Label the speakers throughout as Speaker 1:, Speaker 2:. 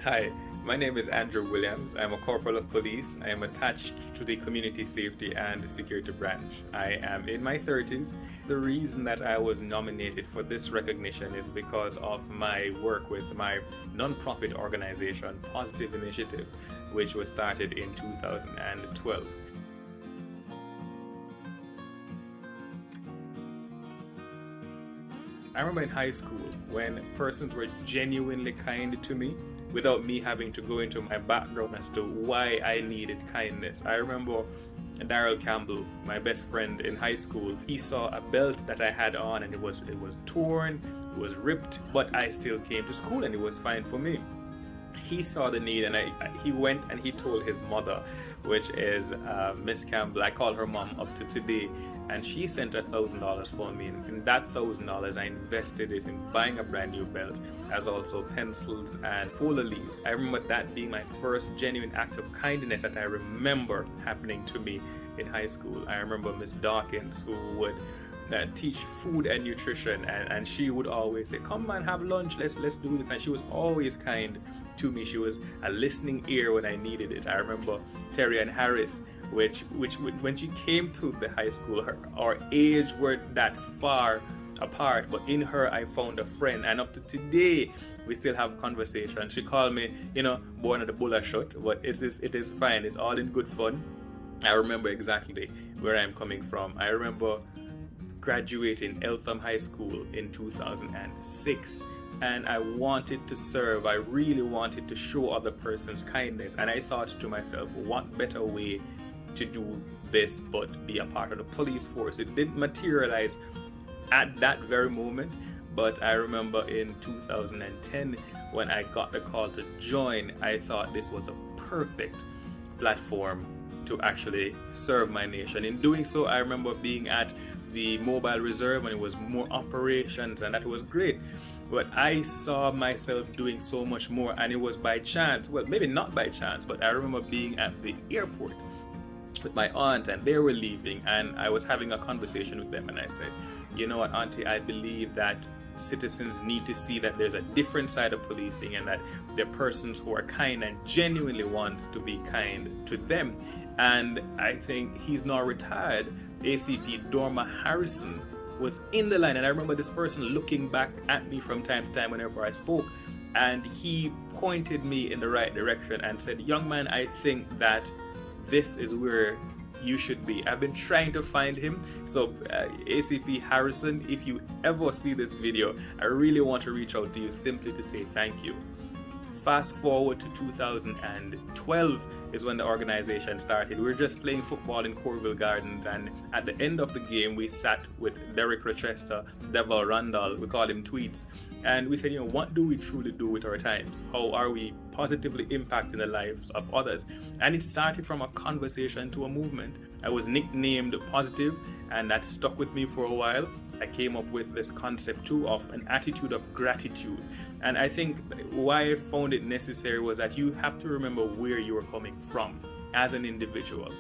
Speaker 1: Hi, my name is Andrew Williams. I'm a corporal of police. I am attached to the Community Safety and Security branch. I am in my 30s. The reason that I was nominated for this recognition is because of my work with my non-profit organization, Positive Initiative, which was started in 2012. I remember in high school when persons were genuinely kind to me without me having to go into my background as to why I needed kindness. I remember Daryl Campbell, my best friend in high school, he saw a belt that I had on and it was torn, it was ripped, but I still came to school and it was fine for me. He saw the need and he went and he told his mother, which is Miss Campbell. I call her mom up to today, and she sent $1,000 for me, and that $1,000 I invested it in buying a brand new belt, as also pencils and folder leaves. I remember that being my first genuine act of kindness that I remember happening to me in high school. I remember Miss Dawkins, who would teach food and nutrition, and she would always say, come man, have lunch, let's do this. And she was always kind to me. She was a listening ear when I needed it. I remember Terry and Harris, which when she came to the high school, our age weren't that far apart, but in her I found a friend, and up to today we still have conversation. She called me, born at the bulla shot, but it is fine, it's all in good fun. I remember exactly where I'm coming from. I remember graduating Eltham High School in 2006, and I wanted to serve. I really wanted to show other persons kindness, and I thought to myself, what better way to do this but be a part of the police force? It didn't materialize at that very moment, but I remember in 2010 when I got the call to join, I thought this was a perfect platform to actually serve my nation. In doing so, I remember being at the mobile reserve when it was more operations, and that was great, but I saw myself doing so much more, and it was by chance. Well, maybe not by chance, but I remember being at the airport with my aunt, and they were leaving, and I was having a conversation with them, and I said, you know what, auntie, I believe that citizens need to see that there's a different side of policing, and that there are persons who are kind and genuinely want to be kind to them. And I think he's now retired, ACP Dorma Harrison, was in the line, and I remember this person looking back at me from time to time whenever I spoke, and he pointed me in the right direction and said, young man, I think that this is where you should be. I've been trying to find him, so ACP Harrison, if you ever see this video, I really want to reach out to you simply to say thank you. Fast forward to 2012 is when the organization started. We were just playing football in Corville Gardens, and at the end of the game we sat with Derek Rochester, Devil Randall, we call him Tweets, and we said, what do we truly do with our times? How are we positively impacting the lives of others? And it started from a conversation to a movement. I was nicknamed Positive, and that stuck with me for a while. I came up with this concept too of an attitude of gratitude. And I think why I found it necessary was that you have to remember where you are coming from as an individual.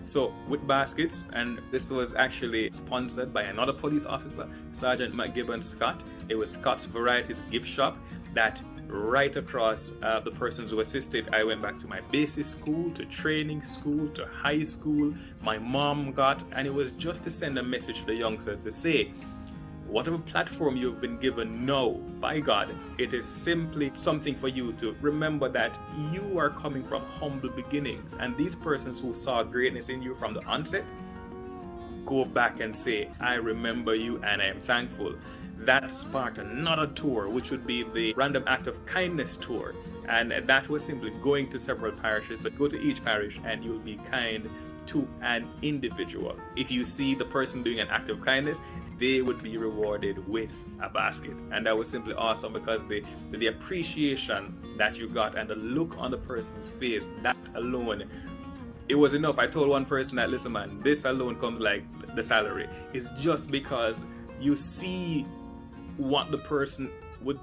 Speaker 1: So with baskets, and this was actually sponsored by another police officer, Sergeant McGibbon Scott. It was Scott's Varieties gift shop that right across the persons who assisted. I went back to my basic school, to training school, to high school. My mom got, and it was just to send a message to the youngsters to say, whatever platform you've been given now, by God, it is simply something for you to remember that you are coming from humble beginnings, and these persons who saw greatness in you from the onset, go back and say, I remember you and I am thankful. That sparked another tour, which would be the Random Act of Kindness tour, and that was simply going to several parishes. So go to each parish and you'll be kind to an individual. If you see the person doing an act of kindness, they would be rewarded with a basket, and that was simply awesome, because the appreciation that you got and the look on the person's face, that alone, it was enough. I told one person that, listen man, this alone comes like the salary. It's just because you see what the person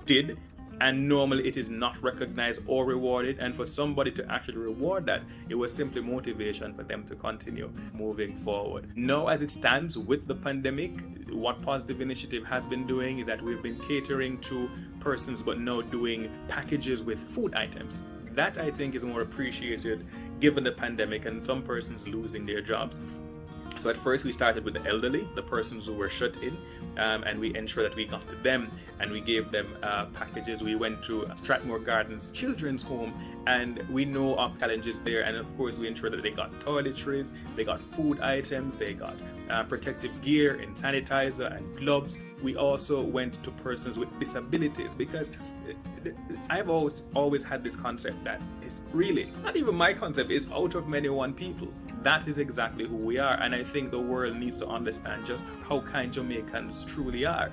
Speaker 1: did, And normally it is not recognized or rewarded, and for somebody to actually reward that, it was simply motivation for them to continue moving forward. Now, as it stands with the pandemic, what Positive Initiative has been doing is that we've been catering to persons, but now doing packages with food items. That, I think, is more appreciated given the pandemic and some persons losing their jobs. So at first we started with the elderly, the persons who were shut in, and we ensured that we got to them and we gave them packages. We went to Strathmore Gardens Children's Home, and we know our challenges there, and of course we ensured that they got toiletries, they got food items, they got protective gear and sanitizer and gloves. We also went to persons with disabilities, because I've always had this concept that it's really not even my concept, it's out of many one people. That is exactly who we are, and I think the world needs to understand just how kind Jamaicans truly are.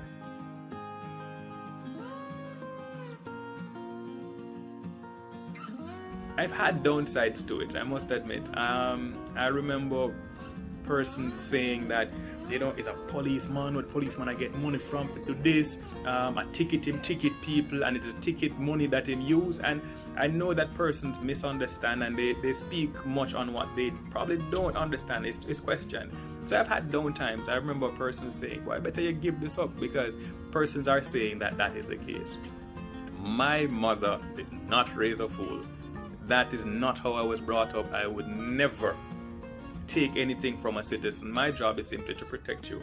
Speaker 1: I've had downsides to it, I must admit. I remember persons saying that, it's a policeman, what policeman I get money from to do this, I ticket people, and it is ticket money that him use. And I know that persons misunderstand, and they speak much on what they probably don't understand. It's questioned. So I've had down times. I remember a person saying, well, better you give this up, because persons are saying that that is the case. My mother did not raise a fool. That is not how I was brought up. I would never take anything from a citizen. My job is simply to protect you.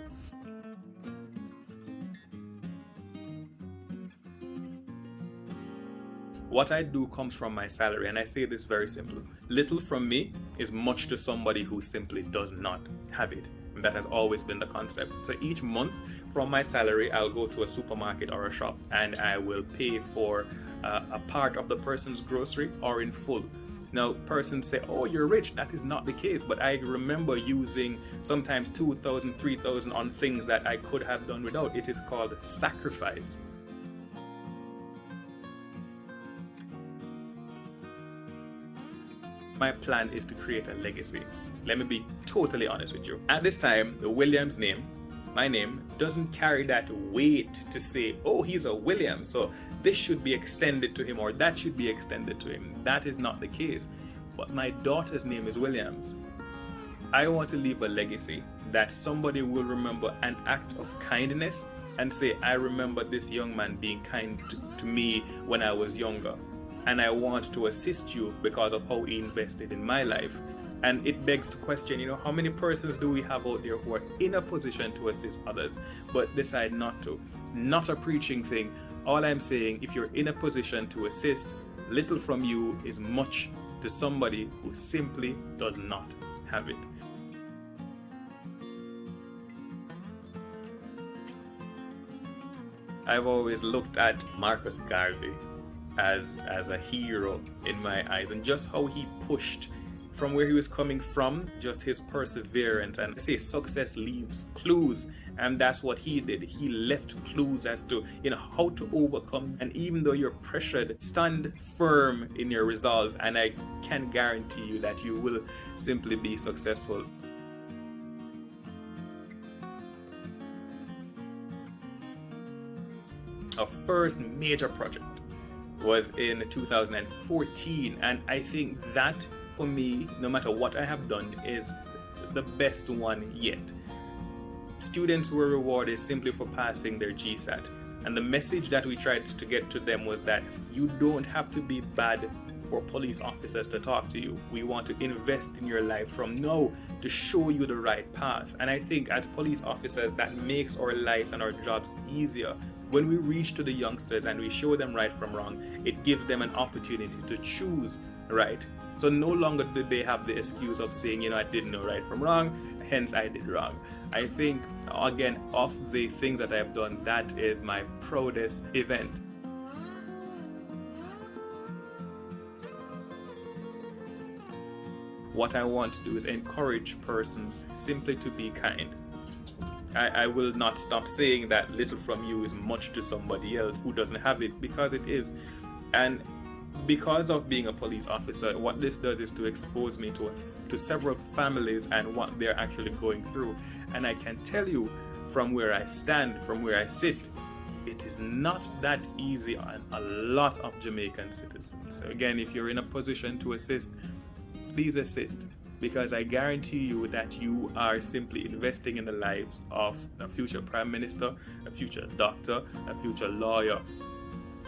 Speaker 1: What I do comes from my salary, and I say this very simply. Little from me is much to somebody who simply does not have it. And that has always been the concept. So each month from my salary, I'll go to a supermarket or a shop, and I will pay for a part of the person's grocery or in full. Now, persons say, oh, you're rich. That is not the case. But I remember using sometimes 2,000, 3,000 on things that I could have done without. It is called sacrifice. My plan is to create a legacy. Let me be totally honest with you. At this time, the Williams name, my name, doesn't carry that weight to say, oh, he's a Williams, so this should be extended to him or that should be extended to him. That is not the case. But my daughter's name is Williams. I want to leave a legacy that somebody will remember an act of kindness and say, I remember this young man being kind to me when I was younger. And I want to assist you because of how he invested in my life. And it begs to question, how many persons do we have out there who are in a position to assist others, but decide not to? It's not a preaching thing. All I'm saying, if you're in a position to assist, little from you is much to somebody who simply does not have it. I've always looked at Marcus Garvey as a hero in my eyes, and just how he pushed from where he was coming from, just his perseverance. And I say success leaves clues, and that's what he did. He left clues as to how to overcome. And even though you're pressured, stand firm in your resolve, and I can guarantee you that you will simply be successful. Our first major project was in 2014, and I think that for me, no matter what I have done, is the best one yet. Students were rewarded simply for passing their GSAT, and the message that we tried to get to them was that you don't have to be bad for police officers to talk to you. We want to invest in your life from now to show you the right path. And I think as police officers, that makes our lives and our jobs easier. When we reach to the youngsters and we show them right from wrong, it gives them an opportunity to choose right. So no longer do they have the excuse of saying, I didn't know right from wrong, hence I did wrong. I think, again, of the things that I've done, that is my proudest event. What I want to do is encourage persons simply to be kind. I will not stop saying that little from you is much to somebody else who doesn't have it, because it is. And because of being a police officer, what this does is to expose me to several families and what they're actually going through. And I can tell you from where I stand, from where I sit, it is not that easy on a lot of Jamaican citizens. So again, if you're in a position to assist, please assist, because I guarantee you that you are simply investing in the lives of a future prime minister, a future doctor, a future lawyer.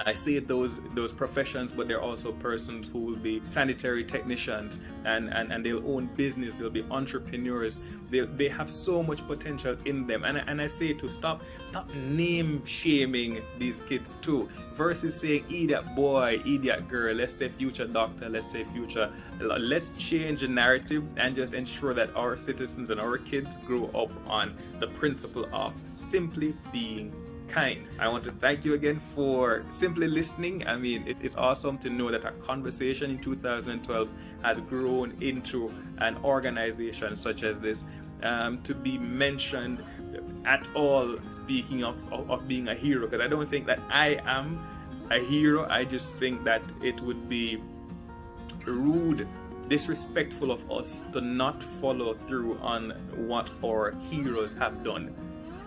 Speaker 1: I say those professions, but they're also persons who will be sanitary technicians, and they'll own business, they'll be entrepreneurs. They have so much potential in them. And I say to stop name shaming these kids too, versus saying idiot boy, idiot girl, let's say future doctor, let's change the narrative and just ensure that our citizens and our kids grow up on the principle of simply being kind. I want to thank you again for simply listening. I mean, it's awesome to know that a conversation in 2012 has grown into an organization such as this, to be mentioned at all, speaking of being a hero, because I don't think that I am a hero. I just think that it would be rude, disrespectful of us to not follow through on what our heroes have done,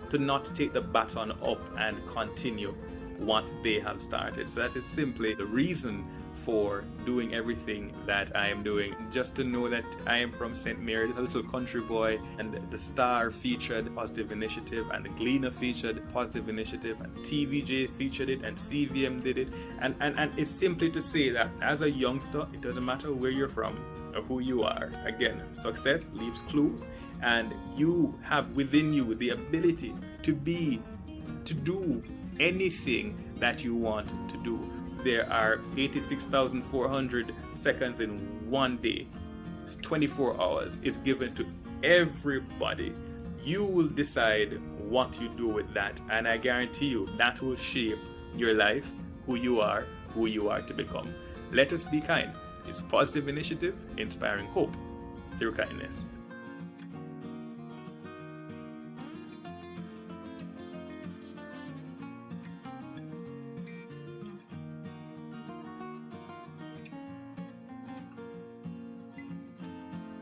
Speaker 1: to not take the baton up and continue what they have started. So that is simply the reason for doing everything that I am doing. Just to know that I am from St. Mary's, a little country boy, and the Star featured Positive Initiative, and the Gleaner featured Positive Initiative, and TVJ featured it, and CVM did it. And it's simply to say that as a youngster, it doesn't matter where you're from or who you are. Again, success leaves clues, and you have within you the ability to do anything that you want to do. There are 86,400 seconds in one day. It's 24 hours. It's given to everybody. You will decide what you do with that, and I guarantee you that will shape your life, who you are to become. Let us be kind. It's Positive Initiative, inspiring hope through kindness.